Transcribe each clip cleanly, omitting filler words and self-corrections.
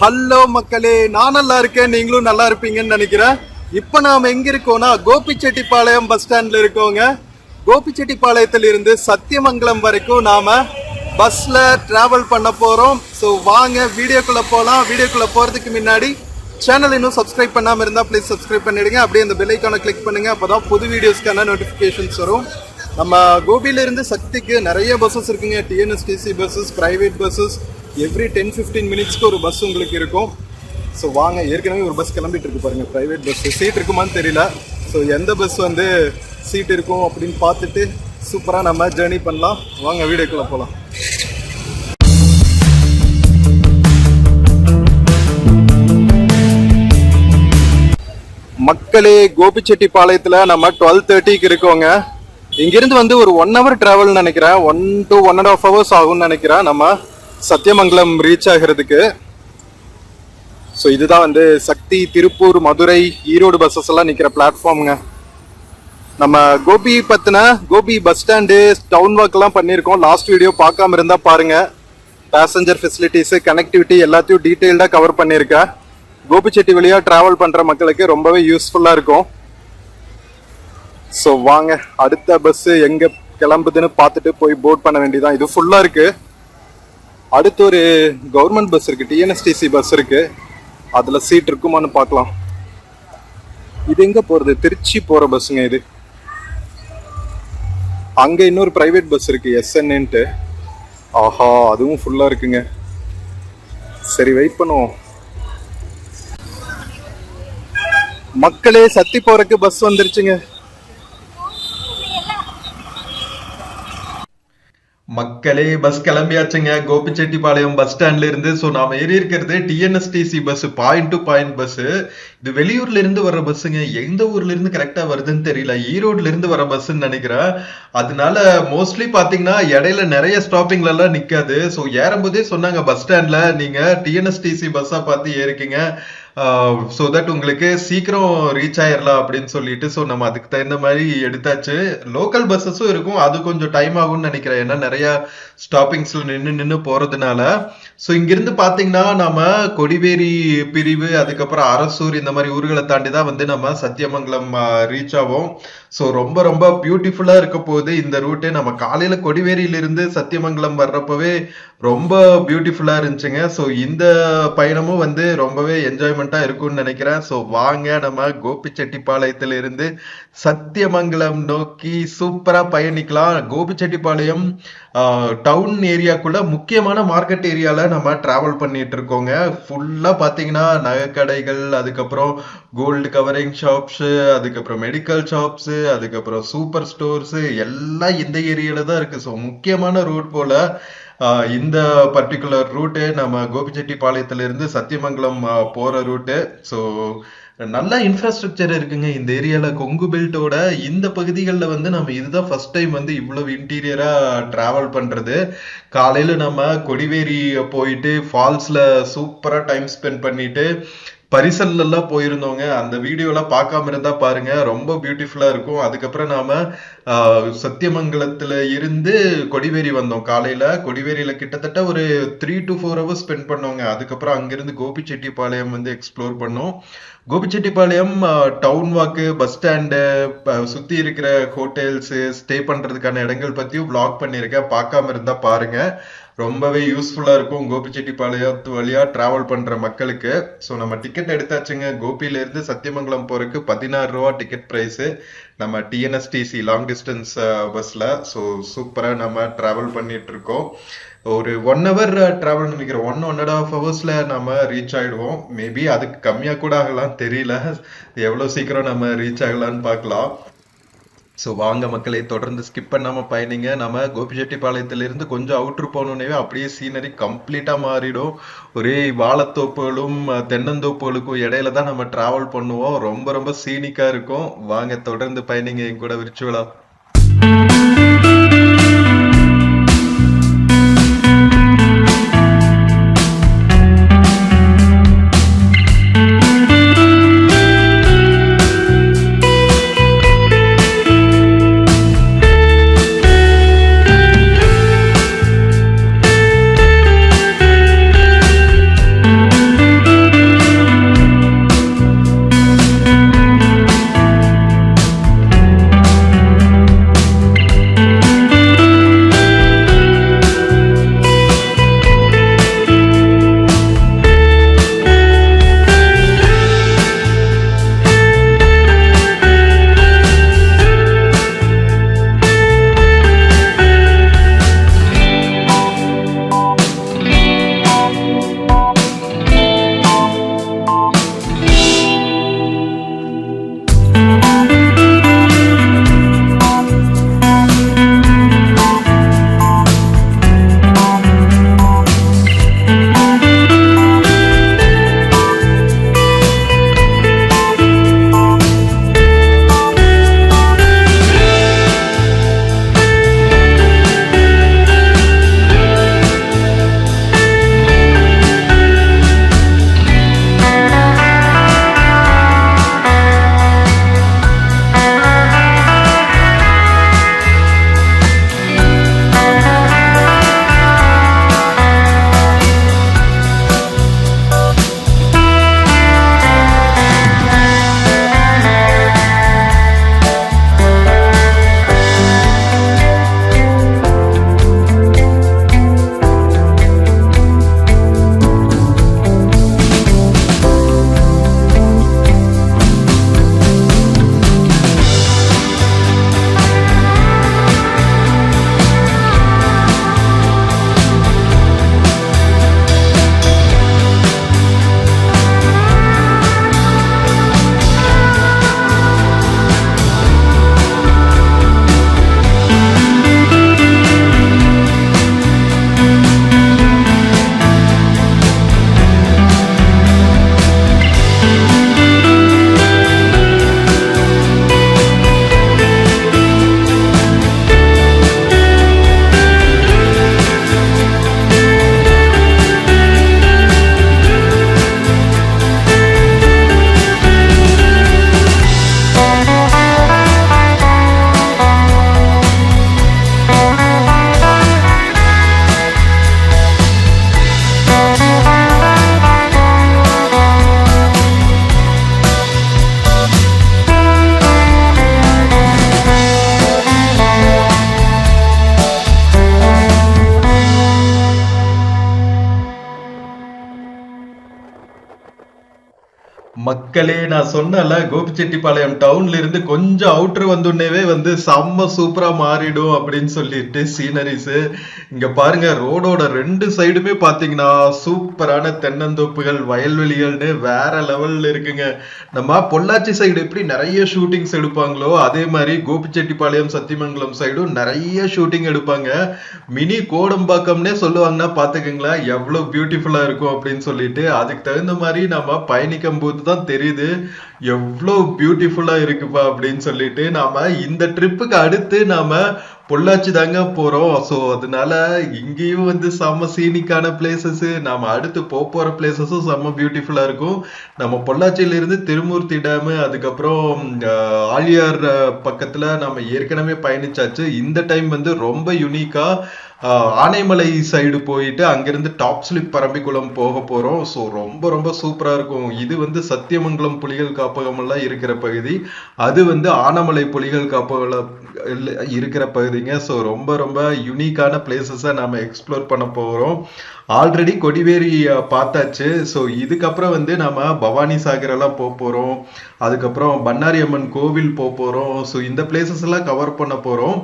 Hello மக்களே, நான் நல்லா இருக்கேன், நீங்களும் நல்லா இருப்பீங்கன்னு நினைக்கிறேன். இப்போ நாம எங்க இருக்கோம்னா கோபிச்செட்டிப்பாளையம் பஸ் ஸ்டாண்ட்ல இருக்கோங்க. கோபிச்செட்டிப்பாளையத்துல இருந்து சத்தியமங்கலம் வரைக்கும் நாம பஸ்ல டிராவல் பண்ண போறோம். ஸோ வாங்க வீடியோக்குள்ள போகலாம். வீடியோக்குள்ள போறதுக்கு முன்னாடி சேனல் இன்னும் சப்ஸ்கிரைப் பண்ணாம இருந்தா ப்ளீஸ் சப்ஸ்கிரைப் பண்ணிடுங்க. அப்படியே அந்த பெல் ஐக்கானை கிளிக் பண்ணுங்க, அப்பதான் புது வீடியோஸ்க்கான நோட்டிஃபிகேஷன்ஸ் வரும். நம்ம கோபியில இருந்து சக்திக்கு நிறைய பஸ்ஸஸ் இருக்குங்க. TNSTC buses, private buses, every 10-15 மினிட்ஸ்க்கு ஒரு பஸ் உங்களுக்கு இருக்கும். ஸோ வாங்க, ஏற்கனவே ஒரு பஸ் கிளம்பிட்டு இருக்கு பாருங்க, பிரைவேட் பஸ். சீட் இருக்குமான்னு தெரியல. ஸோ எந்த பஸ் வந்து சீட் இருக்கும் அப்படின்னு பார்த்துட்டு சூப்பராக நம்ம ஜேர்னி பண்ணலாம். வாங்க வீடியோக்குள்ள போகலாம். மக்களே, கோபிச்செட்டிப்பாளையத்தில் நம்ம 12:30க்கு இருக்கோங்க. இங்கிருந்து வந்து ஒரு 1 hour டிராவல் நினைக்கிறேன். 1 to 1.5 hours ஆகும்னு நினைக்கிறேன் நம்ம சத்தியமங்கலம் ரீச் ஆகிறதுக்கு. ஸோ இதுதான் வந்து சக்தி, திருப்பூர், மதுரை, ஈரோடு பஸ்ஸஸ் எல்லாம் நிற்கிற பிளாட்ஃபார்முங்க. நம்ம கோபி பற்றின கோபி பஸ் ஸ்டாண்டு டவுன் வாக்லாம் பண்ணியிருக்கோம். லாஸ்ட் வீடியோ பார்க்காம இருந்தால் பாருங்க. பேசஞ்சர் ஃபெசிலிட்டிஸு, கனெக்டிவிட்டி எல்லாத்தையும் டீட்டெயில்டாக கவர் பண்ணியிருக்கேன். கோபிச்செட்டி வழியாக ட்ராவல் பண்ணுற மக்களுக்கு ரொம்பவே யூஸ்ஃபுல்லாக இருக்கும். ஸோ வாங்க, அடுத்த பஸ்ஸு எங்கே கிளம்புதுன்னு பார்த்துட்டு போய் போர்ட் பண்ண வேண்டியதான். இது ஃபுல்லாக இருக்குது. அடுத்து ஒரு கவர்மெண்ட் பஸ் இருக்குது, டிஎன்எஸ்டிசி பஸ் இருக்குது. அதில் சீட் இருக்குமான்னு பார்க்கலாம். இது எங்கே போகிறது? திருச்சி போகிற பஸ்ஸுங்க இது. அங்கே இன்னொரு ப்ரைவேட் பஸ் இருக்குது, எஸ்என்ன்ட்டு. ஆஹா, அதுவும் ஃபுல்லாக இருக்குங்க. சரி, வெயிட் பண்ணுவோம். மக்களே, சத்தி போறதுக்கு பஸ் வந்துருச்சுங்க. மக்களே, பஸ் கிளம்பியாச்சுங்க கோபிச்செட்டிப்பாளையம் பஸ் ஸ்டாண்ட்ல இருந்து. ஸோ நாம ஏறி இருக்கிறது TNSTC bus, point to point bus. இது வெளியூர்ல இருந்து வர பஸ்ஸுங்க. எந்த ஊர்ல இருந்து கரெக்டா வருதுன்னு தெரியல. ஈரோட்ல இருந்து வர பஸ்ன்னு நினைக்கிறேன். அதனால மோஸ்ட்லி பாத்தீங்கன்னா இடையில நிறைய ஸ்டாப்பிங்ல எல்லாம் நிக்காது. ஸோ ஏறும்போதே சொன்னாங்க பஸ் ஸ்டாண்ட்ல நீங்க டிஎன்எஸ்டிசி பஸ்ஸா பார்த்து ஏறிக்கிங்க, ஸோ தட் உங்களுக்கு சீக்கிரம் ரீச் ஆயிடலாம் அப்படின்னு சொல்லிட்டு. ஸோ நம்ம அதுக்கு தகுந்த மாதிரி எடுத்தாச்சு. லோக்கல் பஸ்ஸஸும் இருக்கும், அது கொஞ்சம் டைம் ஆகும்னு நினைக்கிறேன், ஏன்னா நிறைய ஸ்டாப்பிங்ஸ்ல நின்று போறதுனால. ஸோ இங்கிருந்து பாத்தீங்கன்னா நம்ம கொடிவேரி பிரிவு, அதுக்கப்புறம் அரசூர், இந்த மாதிரி ஊர்களை தாண்டி தான் வந்து நம்ம சத்தியமங்கலம் ரீச் ஆகும். ஸோ ரொம்ப ரொம்ப பியூட்டிஃபுல்லா இருக்க போகுது இந்த ரூட்டு. நம்ம காலையில கொடிவேரியிலிருந்து சத்தியமங்கலம் வர்றப்பவே ரொம்ப பியூட்டிஃபுல்லா இருந்துச்சுங்க. ஸோ இந்த பயணமும் வந்து ரொம்பவே என்ஜாய்மெண்டா இருக்கும்னு நினைக்கிறேன். ஸோ வாங்க, நம்ம கோபிச்செட்டிப்பாளையத்துல இருந்து சத்தியமங்கலம் நோக்கி சூப்பரா பயணிக்கலாம். கோபிச்செட்டிப்பாளையம் டவுன் ஏரியாக்குள்ள முக்கியமான மார்க்கெட் ஏரியால நம்ம டிராவல் பண்ணிட்டு இருக்கோங்க. ஃபுல்லா பாத்தீங்கன்னா நகைக்கடைகள், அதுக்கப்புறம் கோல்டு கவரிங் ஷாப்ஸ், அதுக்கப்புறம் மெடிக்கல் ஷாப்ஸ், அதுக்கப்புறம் சூப்பர் ஸ்டோர்ஸ் எல்லாம் இந்த ஏரியால தான் இருக்கு. ஸோ முக்கியமான ரூட் போல இந்த பர்டிகுலர் ரூட்டு நம்ம கோபிச்செட்டிப்பாளையத்துல இருந்து சத்தியமங்கலம் போற ரூட்டு. ஸோ நல்ல இன்ஃப்ராஸ்ட்ரக்சர் இருக்குங்க இந்த ஏரியால. கொங்கு பெல்ட்டோட இந்த பகுதிகளில் வந்து நம்ம இதுதான் ஃபர்ஸ்ட் டைம் வந்து இவ்வளவு இன்டீரியரா டிராவல் பண்றது. காலையில நம்ம கொடிவேரி போயிட்டு ஃபால்ஸ்ல சூப்பரா டைம் ஸ்பெண்ட் பண்ணிட்டு பரிசல்ல எல்லாம் போயிருந்தோங்க. அந்த வீடியோலாம் பார்க்காம இருந்தா பாருங்க, ரொம்ப பியூட்டிஃபுல்லா இருக்கும். அதுக்கப்புறம் நாம சத்தியமங்கலத்துல இருந்து கொடிவேரி வந்தோம். காலையில கொடிவேரியில கிட்டத்தட்ட ஒரு 3 to 4 hours ஸ்பெண்ட் பண்ணோங்க. அதுக்கப்புறம் அங்கிருந்து கோபிச்செட்டிப்பாளையம் வந்து எக்ஸ்ப்ளோர் பண்ணோம். கோபிச்செட்டிப்பாளையம் டவுன் வாக்கு, பஸ் ஸ்டாண்டு, சுத்தி இருக்கிற ஹோட்டல்ஸ், ஸ்டே பண்றதுக்கான இடங்கள் பத்தியும் vlog பண்ணியிருக்கேன். பார்க்காம இருந்தா பாருங்க, ரொம்பவே யூஸ்ஃபுல்லா இருக்கும் கோபிச்செட்டிப்பாளையத்து வழியா டிராவல் பண்ற மக்களுக்கு. ஸோ நம்ம டிக்கெட் எடுத்தாச்சுங்க. கோபியில இருந்து சத்தியமங்கலம் போறதுக்கு 16 ரூபா டிக்கெட் பிரைஸ் நம்ம டிஎன்எஸ்டிசி லாங் டிஸ்டன்ஸ் பஸ்ல. ஸோ சூப்பரா நம்ம டிராவல் பண்ணிட்டு இருக்கோம். ஒரு 1 hour டிராவல் நினைக்கிறேன். 1.5 hours நம்ம ரீச் ஆயிடுவோம். மேபி அதுக்கு கம்மியா கூட ஆகலாம், தெரியல. எவ்வளவு சீக்கிரம் நம்ம ரீச் ஆகலாம்னு பார்க்கலாம். ஸோ வாங்க மக்களே, தொடர்ந்து ஸ்கிப் பண்ணாம பயணிங்க. நம்ம கோபிச்செட்டிப்பாளையத்திலிருந்து கொஞ்சம் அவுட்ரு போனோன்னே அப்படியே சீனரி கம்ப்ளீட்டா மாறிடும். ஒரே வாழைத்தோப்புகளும் தென்னந்தோப்புகளுக்கும் இடையில தான் நம்ம டிராவல் பண்ணுவோம். ரொம்ப ரொம்ப சீனிக்கா இருக்கும். வாங்க தொடர்ந்து பயணிங்க என் கூட விர்ச்சுவலா. மக்களே நான் சொன்னல கோபிச்செட்டிப்பாளையம் டவுன்ல இருந்து கொஞ்சம் அவுட்டர் வந்துடனேவே வந்து செம்ம சூப்பரா மாறிடும் அப்படின்னு சொல்லிட்டு சீனரிஸ் இங்க பாருங்க. ரோடோட ரெண்டு சைடுமே பாத்தீங்கன்னா சூப்பரான தென்னந்தோப்புகள், வயல்வெளிகள்னு வேற லெவல்ல இருக்குங்க. நம்ம பொள்ளாச்சி சைடு எப்படி நிறைய ஷூட்டிங்ஸ் எடுப்பாங்களோ அதே மாதிரி கோபிச்செட்டிப்பாளையம் சத்தியமங்கலம் சைடும் நிறைய ஷூட்டிங் எடுப்பாங்க. மினி கோடம்பாக்கம்னே சொல்லுவாங்கன்னா பாத்துக்கங்களேன் எவ்வளவு பியூட்டிஃபுல்லா இருக்கும் அப்படின்னு சொல்லிட்டு. அதுக்கு தகுந்த மாதிரி நம்ம பயணிக்கும் போது தான் தெரியுது எவ்வளவு பியூட்டிஃபுல்லா இருக்குப்பா அப்படின்னு சொல்லிட்டு. நாம இந்த ட்ரிப்புக்கு அடுத்து நாம பொள்ளாச்சி தாங்க போறோம். ஸோ அதனால இங்கேயும் வந்து செம்ம சீனிக்கான பிளேசஸ், நாம அடுத்து போற பிளேசஸும் செம்ம பியூட்டிஃபுல்லா இருக்கும். நம்ம பொள்ளாச்சியில இருந்து திருமூர்த்தி டேம், அதுக்கப்புறம் ஆழியார் பக்கத்துல நம்ம ஏற்கனவே பயணிச்சாச்சு. இந்த டைம் வந்து ரொம்ப யூனிக்கா ஆனைமலை சைடு போயிட்டு அங்கிருந்து டாப் ஸ்லிப் பரம்பிக்குளம் போக போறோம். ஸோ ரொம்ப ரொம்ப சூப்பரா இருக்கும். இது வந்து சத்தியமங்கலம் புலிகள் காப்பகம் எல்லாம் இருக்கிற பகுதி, அது வந்து ஆனைமலை புலிகள் காப்பகம் இருக்கிற பகுதிங்க. ஸோ ரொம்ப ரொம்ப யூனிக்கான பிளேசஸை நாம எக்ஸ்ப்ளோர் பண்ண போறோம். ஆல்ரெடி கொடிவேரி பார்த்தாச்சு. ஸோ இதுக்கப்புறம் வந்து நம்ம பவானி சாகர் எல்லாம் போறோம், அதுக்கப்புறம் பண்ணாரி அம்மன் கோவில் போறோம். ஸோ இந்த பிளேசஸ் எல்லாம் கவர் பண்ண போறோம்.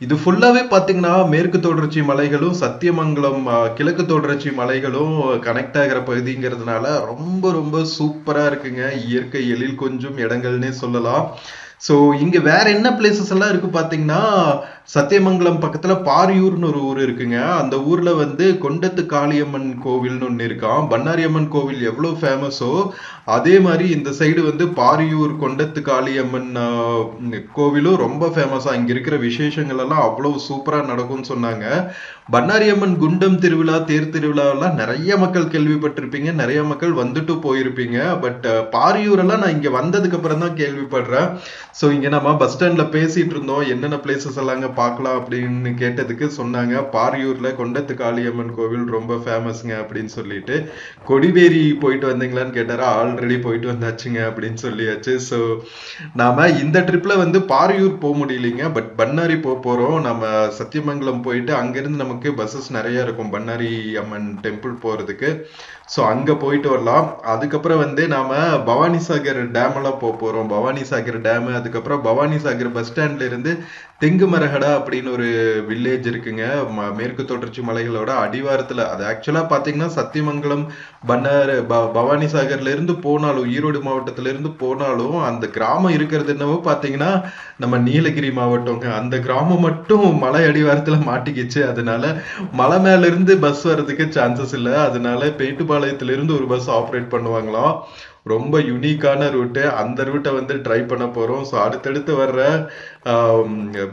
இது ஃபுல்லாவே பாத்தீங்கன்னா மேற்கு தொடர்ச்சி மலைகளும் சத்தியமங்கலம் கிழக்கு தொடர்ச்சி மலைகளும் கனெக்ட் ஆகிற பகுதிங்கிறதுனால ரொம்ப ரொம்ப சூப்பரா இருக்குங்க. இயற்கை எழில் கொஞ்சம் இடங்கள்னே சொல்லலாம். ஸோ இங்க வேற என்ன பிளேசஸ் எல்லாம் இருக்கு பாத்தீங்கன்னா, சத்தியமங்கலம் பக்கத்துல பாரியூர்னு ஒரு ஊர் இருக்குங்க. அந்த ஊர்ல வந்து கொண்டத்து காளியம்மன் கோவில்னு ஒண்ணு இருக்கான். பண்ணாரி அம்மன் கோவில் எவ்வளவு ஃபேமஸோ அதே மாதிரி இந்த சைடு வந்து பாரியூர் கொண்டத்து காளியம்மன் கோவிலும் ரொம்ப ஃபேமஸா. இங்க இருக்கிற விசேஷங்கள் எல்லாம் அவ்வளவு சூப்பரா நடக்கும்னு சொன்னாங்க. பண்ணாரி அம்மன் குண்டம் திருவிழா, தேர் திருவிழா எல்லாம் நிறைய மக்கள் கேள்விப்பட்டிருப்பீங்க, நிறைய மக்கள் வந்துட்டு போயிருப்பீங்க. பட் பாரியூர் எல்லாம் நான் இங்க வந்ததுக்கு அப்புறம் தான் கேள்விப்படுறேன். ஸோ இங்க நம்ம பஸ் ஸ்டாண்ட்ல பேசிட்டு இருந்தோம் என்னென்ன பிளேசஸ் எல்லாங்க பார்க்கலாம் அப்படின்னு கேட்டதுக்கு சொன்னாங்க பாரியூர்ல கொண்டத்து காளியம்மன் கோவில் ரொம்ப ஃபேமஸ்ங்க அப்படின்னு சொல்லிட்டு. கொடிவேரி போயிட்டு வந்தீங்களான்னு கேட்டாரா, ஆல்ரெடி போயிட்டு வந்தாச்சுங்க அப்படின்னு சொல்லியாச்சு. ஸோ நாம இந்த ட்ரிப்ல வந்து பாரியூர் போக முடியலைங்க, பட் பண்ணாரி போறோம். நம்ம சத்தியமங்கலம் போயிட்டு அங்கிருந்து நமக்கு பஸ்ஸஸ் நிறைய இருக்கும் பண்ணாரி அம்மன் டெம்பிள் போறதுக்கு. ஸோ அங்க போயிட்டு வரலாம். அதுக்கப்புறம் வந்து நாம பவானி சாகர் டேம் எல்லாம் போறோம். பவானி சாகர் டேம், அதுக்கப்புறம் பவானி சாகர் பஸ் ஸ்டாண்ட்ல இருந்து தெங்குமரகடா அப்படின்னு ஒரு வில்லேஜ் இருக்குங்க. மேற்கு தொடர்ச்சி மலைகளோட அடிவாரத்துல. அது ஆக்சுவலா பாத்தீங்கன்னா சத்தியமங்கலம் பவானி சாகர்ல இருந்து போனாலும், ஈரோடு மாவட்டத்துல இருந்து போனாலும் அந்த கிராமம் இருக்கிறது என்னவோ பாத்தீங்கன்னா நம்ம நீலகிரி மாவட்டங்க. அந்த கிராமம் மட்டும் மலை அடிவாரத்துல மாட்டிக்கிச்சு. அதனால மலை மேல இருந்து பஸ் வர்றதுக்கு சான்சஸ் இல்லை. அதனால பேட்டுப்பாளையத்துல இருந்து ஒரு பஸ் ஆப்ரேட் பண்ணுவாங்களாம். ரொம்ப யூனிக்கான ரூட்டு. அந்த ரூட்டை வந்து ட்ரை பண்ண போறோம். ஸோ அடுத்தடுத்து வர்ற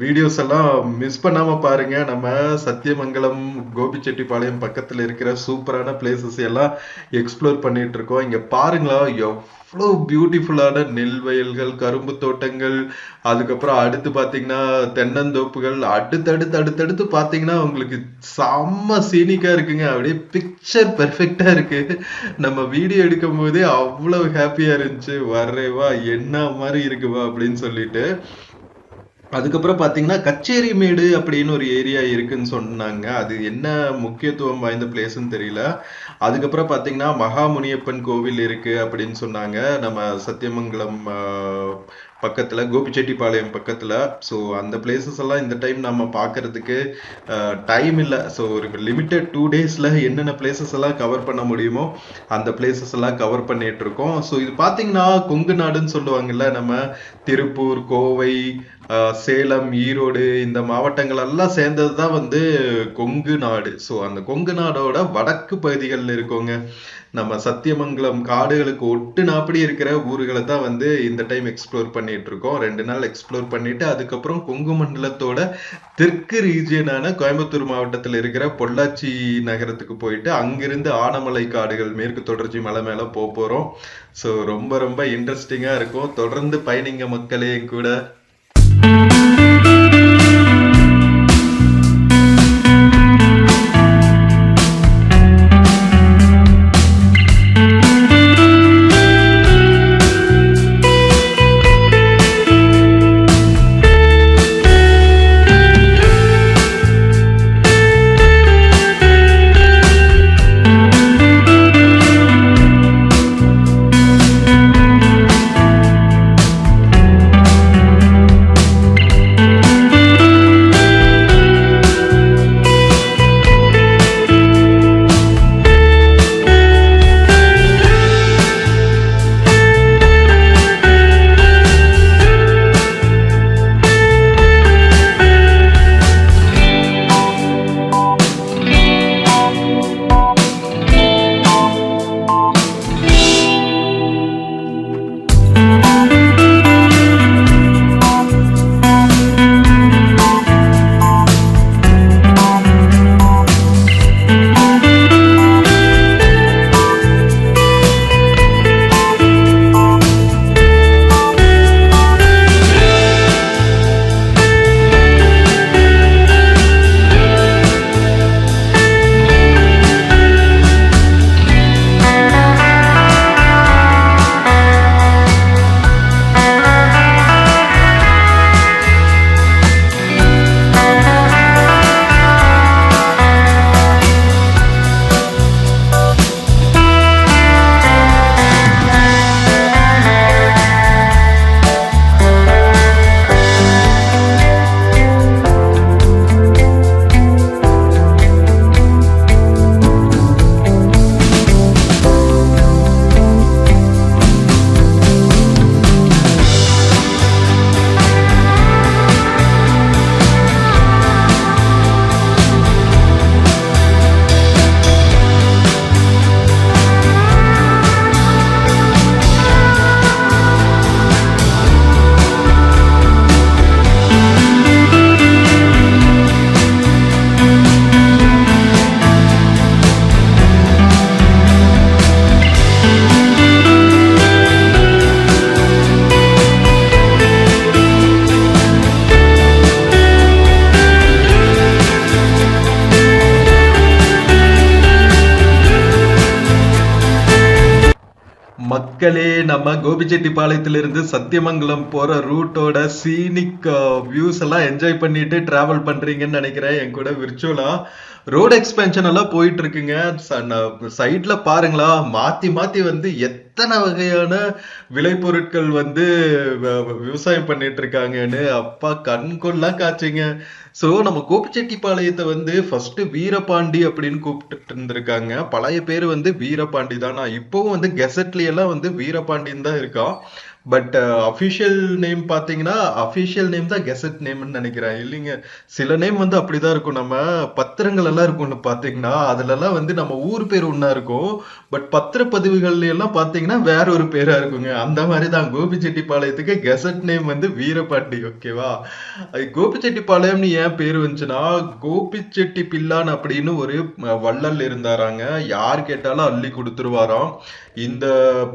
வீடியோஸ் எல்லாம் மிஸ் பண்ணாம பாருங்க. நம்ம சத்தியமங்கலம் கோபிச்செட்டிப்பாளையம் பக்கத்துல இருக்கிற சூப்பரான பிளேசஸ் எல்லாம் எக்ஸ்ப்ளோர் பண்ணிட்டு இருக்கோம். இங்க பாருங்களா எவ்வளோ பியூட்டிஃபுல்லான நெல் வயல்கள், கரும்பு தோட்டங்கள், அதுக்கப்புறம் அடுத்து பாத்தீங்கன்னா தென்னந்தோப்புகள், அடுத்தடுத்து பாத்தீங்கன்னா உங்களுக்கு செம்ம சீனிக்கா இருக்குங்க. அப்படியே பிக்சர் பெர்ஃபெக்டா இருக்கு. நம்ம வீடியோ எடுக்கும் போதே அவ்வளவு ஹாப்பியா இருந்துச்சு. வர்றேவா என்ன மாதிரி இருக்குவா அப்படின்னு சொல்லிட்டு. அதுக்கப்புறம் பாத்தீங்கன்னா கச்சேரி மேடு அப்படின்னு ஒரு ஏரியா இருக்குன்னு சொன்னாங்க. அது என்ன முக்கியத்துவம் வாய்ந்த பிளேஸ்ன்னு தெரியல. அதுக்கப்புறம் பாத்தீங்கன்னா மகாமுனியப்பன் கோவில் இருக்கு அப்படின்னு சொன்னாங்க நம்ம சத்தியமங்கலம் பக்கத்துல, கோபிச்செட்டிப்பாளையம் பக்கத்துல. ஸோ அந்த பிளேசஸ் எல்லாம் இந்த டைம் நம்ம பாக்குறதுக்கு டைம் இல்லை. ஸோ ஒரு லிமிட்டட் 2 daysல என்னென்ன பிளேசஸ் எல்லாம் கவர் பண்ண முடியுமோ அந்த பிளேசஸ் எல்லாம் கவர் பண்ணிட்டு இருக்கோம். ஸோ இது பாத்தீங்கன்னா கொங்கு நாடுன்னு சொல்லுவாங்கல்ல, நம்ம திருப்பூர், கோவை, சேலம், ஈரோடு இந்த மாவட்டங்கள் எல்லாம் சேர்ந்ததுதான் வந்து கொங்கு நாடு. ஸோ அந்த கொங்கு நாடோட வடக்கு பகுதிகளில் இருக்கோங்க. நம்ம சத்தியமங்கலம் காடுகளுக்கு ஒட்டுனாப்படி இருக்கிற ஊர்களை தான் வந்து இந்த டைம் எக்ஸ்ப்ளோர் பண்ணிட்டு இருக்கோம். 2 நாள் எக்ஸ்ப்ளோர் பண்ணிட்டு அதுக்கப்புறம் கொங்கு மண்டலத்தோட தெற்கு ரீஜியனான கோயம்புத்தூர் மாவட்டத்தில் இருக்கிற பொள்ளாச்சி நகரத்துக்கு போயிட்டு அங்கிருந்து ஆனமலை காடுகள், மேற்கு தொடர்ச்சி மலை மேல போறோம். ஸோ ரொம்ப ரொம்ப இன்ட்ரெஸ்டிங்கா இருக்கும். தொடர்ந்து பயணிங்க மக்களே கூட. மக்களே, நம்ம கோபிச்செட்டிப்பாளையத்திலிருந்து சத்தியமங்கலம் போற ரூட்டோட சீனிக் வியூஸ் எல்லாம் என்ஜாய் பண்ணிட்டு டிராவல் பண்றீங்கன்னு நினைக்கிறேன். என் கூட விர்ச்சுவலா ரோடு எக்ஸ்பென்ஷன் எல்லாம் போயிட்டு இருக்குங்க. சைட்ல பாருங்களா, மாத்தி மாத்தி வந்து எத்தனை வகையான விளைபொருட்கள் வந்து விவசாயம் பண்ணிட்டு இருக்காங்கன்னு அப்பா கண்கொள்ளா காட்சிங்க. சோ நம்ம கோபிச்செட்டிப்பாளையத்தை வந்து ஃபர்ஸ்ட் வீரபாண்டி அப்படின்னு கூப்பிட்டு இருந்திருக்காங்க. பழைய பேர் வந்து வீரபாண்டி தான். நான் இப்பவும் வந்து கெசட்ல எல்லாம் வந்து வீரபாண்டின்னு தான் இருக்கான். பட் அஃபிஷியல் நேம் பாத்தீங்கன்னா அஃபிஷியல் நேம் தான் கெசட் நேம்னு நினைக்கிறேன். இல்லைங்க, சில நேம் வந்து அப்படிதான் இருக்கும். நம்ம பத்திரங்கள் எல்லாம் இருக்கும்னு பாத்தீங்கன்னா அதுல எல்லாம் வந்து நம்ம ஊர் பேர் ஒண்ணா இருக்கும். பட் பத்திரப்பதிவுகள்ல எல்லாம் பாத்தீங்கன்னா வேற ஒரு பேரா இருக்குங்க. அந்த மாதிரிதான் கோபிச்செட்டிப்பாளையத்துக்கு கெசட் நேம் வந்து வீரபாண்டி. ஓகேவா? கோபிச்செட்டிப்பாளையம்னு ஏன் பேர் வந்துச்சுன்னா, கோபிச்செட்டி பிள்ளான் அப்படின்னு ஒரு வள்ளல் இருந்தாராங்க. யார் கேட்டாலும் அள்ளி கொடுத்துருவாராம். இந்த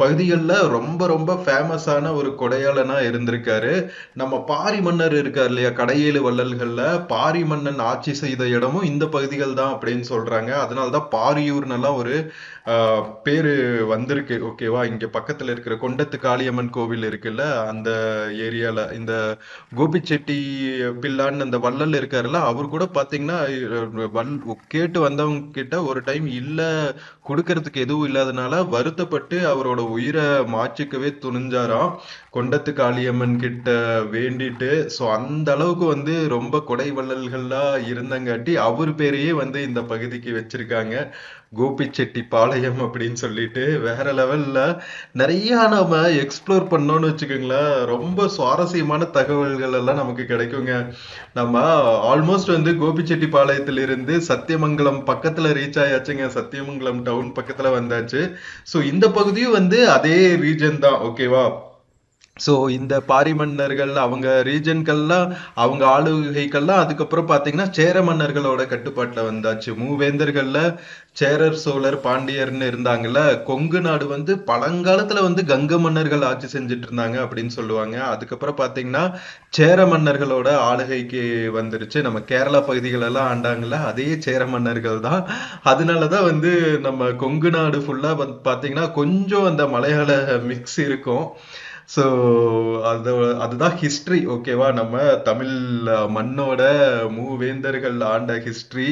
பகுதிகளில் ரொம்ப ரொம்ப ஃபேமஸான ஒரு கொடையாளனா இருந்திருக்காரு. நம்ம பாரி மன்னர் இருக்கார் இல்லையா, கடையேழு வள்ளல்கள்ல பாரி மன்னன் ஆட்சி செய்த இடமும் இந்த பகுதிகள் தான் அப்படின்னு சொல்றாங்க. அதனாலதான் பாரியூர்னெல்லாம் ஒரு பேரு வந்திருக்கு. ஓகேவா? இங்க பக்கத்துல இருக்கிற கொண்டத்து காளியம்மன் கோவில் இருக்குல்ல, அந்த ஏரியால இந்த கோபிச்செட்டி பிள்ளான்னு அந்த வள்ளல் இருக்காருல்ல, அவர் கூட பாத்தீங்கன்னா கேட்டு வந்தவங்க கிட்ட ஒரு டைம் இல்ல கொடுக்கறதுக்கு எதுவும் இல்லாதனால வருத்தப்பட்டு அவரோட உயிரை மாற்றிக்கவே துணிஞ்சாராம் கொண்டத்து காளியம்மன் கிட்ட வேண்டிட்டு. சோ அந்த அளவுக்கு வந்து ரொம்ப கொடை வள்ளல்களா இருந்தங்காட்டி அவர் பேரையே வந்து இந்த பகுதிக்கு வச்சிருக்காங்க, கோபிச்செட்டி பாளையம் அப்படின்னு சொல்லிட்டு. வேற லெவல்ல நிறைய நாம எக்ஸ்ப்ளோர் பண்ணோம்னு வச்சுக்கோங்களேன், ரொம்ப சுவாரஸ்யமான தகவல்கள் எல்லாம் நமக்கு கிடைக்குங்க. நம்ம ஆல்மோஸ்ட் வந்து கோபிச்செட்டி பாளையத்திலிருந்து சத்தியமங்கலம் பக்கத்துல ரீச் ஆயாச்சுங்க. சத்தியமங்கலம் டவுன் பக்கத்துல வந்தாச்சு. சோ இந்த பகுதியும் வந்து அதே ரீஜன் தான். ஓகேவா? ஸோ இந்த பாரி மன்னர்கள் அவங்க ரீஜன்கள்லாம் அவங்க ஆளுகைகள்லாம் அதுக்கப்புறம் பார்த்தீங்கன்னா சேர மன்னர்களோட கட்டுப்பாட்டில் வந்தாச்சு. மூவேந்தர்கள்ல சேரர், சோழர், பாண்டியர்னு இருந்தாங்கல்ல. கொங்கு நாடு வந்து பழங்காலத்துல வந்து கங்க மன்னர்கள் ஆட்சி செஞ்சுட்டு இருந்தாங்க அப்படின்னு சொல்லுவாங்க. அதுக்கப்புறம் பார்த்தீங்கன்னா சேர மன்னர்களோட ஆளுகைக்கு வந்துருச்சு. நம்ம கேரளா பகுதிகள் எல்லாம் ஆண்டாங்கல்ல, அதே சேர மன்னர்கள் தான். அதனாலதான் வந்து நம்ம கொங்கு நாடு ஃபுல்லா பார்த்தீங்கன்னா கொஞ்சம் அந்த மலையாள மிக்ஸ் இருக்கும். ஸோ அதுதான் ஹிஸ்டரி. ஓகேவா? நம்ம தமிழ் மண்ணோட மூவேந்தர்கள் ஆண்ட ஹிஸ்டரி.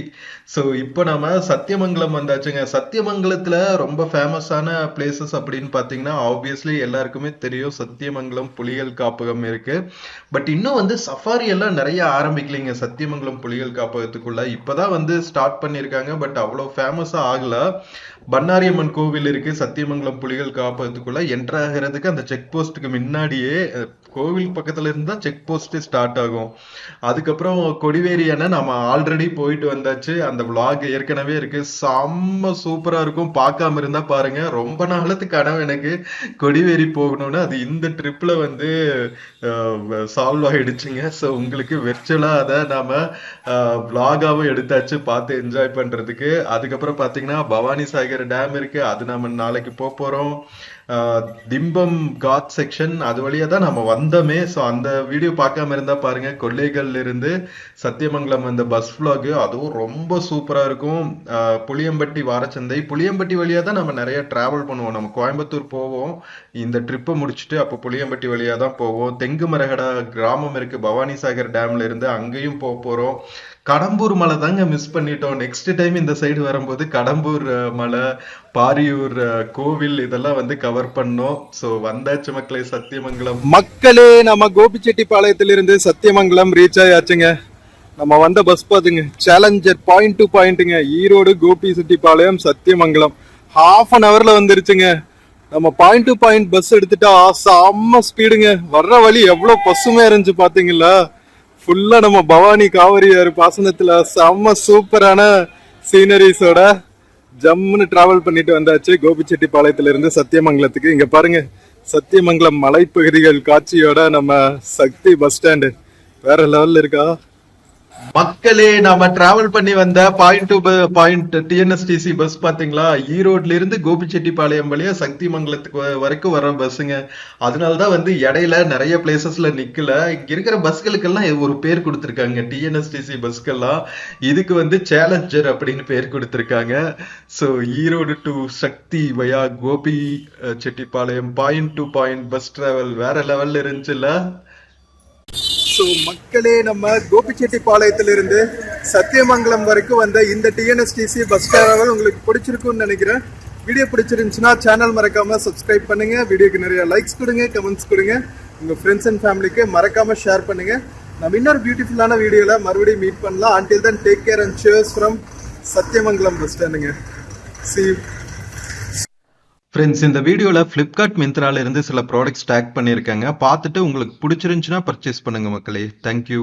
ஸோ இப்போ நம்ம சத்தியமங்கலம் வந்தாச்சுங்க. சத்தியமங்கலத்துல ரொம்ப ஃபேமஸான பிளேசஸ் அப்படின்னு பார்த்தீங்கன்னா ஆப்வியஸ்லி எல்லாருக்குமே தெரியும், சத்தியமங்கலம் புலிகள் காப்பகம் இருக்கு. பட் இன்னும் வந்து சஃபாரி எல்லாம் நிறைய ஆரம்பிக்கலைங்க சத்தியமங்கலம் புலிகள் காப்பகத்துக்குள்ள. இப்பதான் வந்து ஸ்டார்ட் பண்ணியிருக்காங்க. பட் அவ்வளோ ஃபேமஸா ஆகல. பண்ணாரியம்மன் கோவில் இருக்கு சத்தியமங்கலம் புலிகள் காப்பகத்துக்குள்ள. என்டர் ஆகிறதுக்கு அந்த செக் போஸ்ட்டுக்கு முன்னாடியே கோவில் பக்கத்துல இருந்தா செக் போஸ்ட் ஸ்டார்ட் ஆகும். அதுக்கப்புறம் கொடிவேரி அணை நம்ம ஆல்ரெடி போயிட்டு வந்தாச்சு. அந்த vlog ஏற்கனவே இருக்கு. செம்ம சூப்பரா இருக்கும். பார்க்காம இருந்தா பாருங்க. ரொம்ப நாளத்துக்கு கனவு எனக்கு கொடிவேரி போகணும்னு. அது இந்த ட்ரிப்ல வந்து சால்வ் ஆயிடுச்சுங்க. ஸோ உங்களுக்கு வெர்ச்சுவலா அதை நாம vlog-ஆவும் எடுத்தாச்சு பார்த்து என்ஜாய் பண்றதுக்கு. அதுக்கப்புறம் பாத்தீங்கன்னா பவானி சாகர் டேம் இருக்கு, அது நம்ம நாளைக்கு போறோம். திம்பம் காட் செக்ஷன் அது வழியா தான் நம்ம வந்தோமே. ஸோ அந்த வீடியோ பார்க்காம இருந்தா பாருங்க. கொல்லைகள்ல இருந்து சத்தியமங்கலம் அந்த பஸ் vlog, அதுவும் ரொம்ப சூப்பரா இருக்கும். புளியம்பட்டி வாரச்சந்தை, புளியம்பட்டி வழியா தான் நம்ம நிறைய டிராவல் பண்ணுவோம். நம்ம கோயம்புத்தூர் போவோம் இந்த ட்ரிப்பை முடிச்சுட்டு, அப்போ புளியம்பட்டி வழியா தான் போவோம். தெங்கு மரகடா கிராமம் இருக்கு பவானி சாகர் டேம்ல இருந்து, அங்கேயும் போறோம். கடம்பூர் மலை தாங்க மிஸ் பண்ணிட்டோம். நெக்ஸ்ட் டைம் இந்த சைடு வரும்போது கடம்பூர் மலை, பாரியூர் கோவில் இதெல்லாம் வந்து கவர் பண்ணோம். சோ வந்தாச்சு மக்களே சத்தியமங்கலம். மக்களே, நம்ம கோபிச்செட்டிப்பாளையத்திலிருந்து சத்தியமங்கலம் ரீச் ஆயாச்சுங்க. நம்ம வந்த பஸ் பாத்துங்க, சேலஞ்சர் பாயிண்ட் டு பாயிண்ட்டுங்க. ஈரோடு, கோபிச்செட்டிப்பாளையம், சத்தியமங்கலம். ஹாஃப் அன் ஹவர்ல வந்துருச்சுங்க. நம்ம பாயிண்ட் டு பாயிண்ட் பஸ் எடுத்துட்டா செம்ம ஸ்பீடுங்க. வர்ற வழி எவ்வளவு பசுமையா இருந்துச்சு பாத்தீங்களா? ஃபுல்லா நம்ம பவானி காவிரி ஆறு பாசனத்துல செம்ம சூப்பரான சீனரிஸோட ஜம்முன்னு டிராவல் பண்ணிட்டு வந்தாச்சு கோபிச்செட்டிப்பாளையத்துல இருந்து சத்தியமங்கலத்துக்கு. இங்க பாருங்க, சத்தியமங்கலம் மலைப்பகுதிகள் காட்சியோட நம்ம சக்தி பஸ் ஸ்டாண்டு வேற லெவல்ல இருக்கா. மக்களே நாம டிராவல் பண்ணி வந்த point to point TNSTC bus பாத்தீங்களா, ஈரோட்ல இருந்து கோபிச்செட்டிப்பாளையம் வழியா சக்திமங்கலத்துக்கு வரைக்கும் வர பஸ்ஸுங்க. அதனாலதான் வந்து இடையில நிறைய பிளேசஸ்ல நிக்கல. இங்க இருக்கிற பஸ்களுக்கெல்லாம் ஒரு பேர் கொடுத்திருக்காங்க, டிஎன்எஸ்டிசி பஸ்கெல்லாம். இதுக்கு வந்து சேலஞ்சர் அப்படின்னு பேர் கொடுத்திருக்காங்க. So Erode to Sakthi via Gobi Chettipalayam point to point bus travel வேற லெவல்ல இருந்துச்சுல்ல. ஸோ மக்களே, நம்ம கோபிச்செட்டிப்பாளையத்திலிருந்து சத்தியமங்கலம் வரைக்கும் வந்த இந்த டிஎன்எஸ்டிசி பஸ் டிராவல் உங்களுக்கு பிடிச்சிருக்கும்னு நினைக்கிறேன். வீடியோ பிடிச்சிருந்துச்சுன்னா சேனல் மறக்காம சப்ஸ்கிரைப் பண்ணுங்க, வீடியோக்கு நிறைய லைக்ஸ் கொடுங்க, கமெண்ட்ஸ் கொடுங்க, உங்க ஃப்ரெண்ட்ஸ் அண்ட் ஃபேமிலிக்கு மறக்காம ஷேர் பண்ணுங்க. நம்ம இன்னொரு பியூட்டிஃபுல்லான வீடியோல மறுபடியும் மீட் பண்ணலாம். until then take care and cheers from Sathyamangalam bus ஸ்டாண்டுங்க. see you. ஃப்ரெண்ட்ஸ், இந்த வீடியோல ஃப்ளிப்கார்ட் மிந்த்ரால இருந்து சில ப்ராடக்ட்ஸ் டேக் பண்ணியிருக்காங்க. பார்த்துட்டு உங்களுக்கு பிடிச்சிருந்துச்சுன்னா பர்ச்சேஸ் பண்ணுங்க மக்களே. தேங்க்யூ.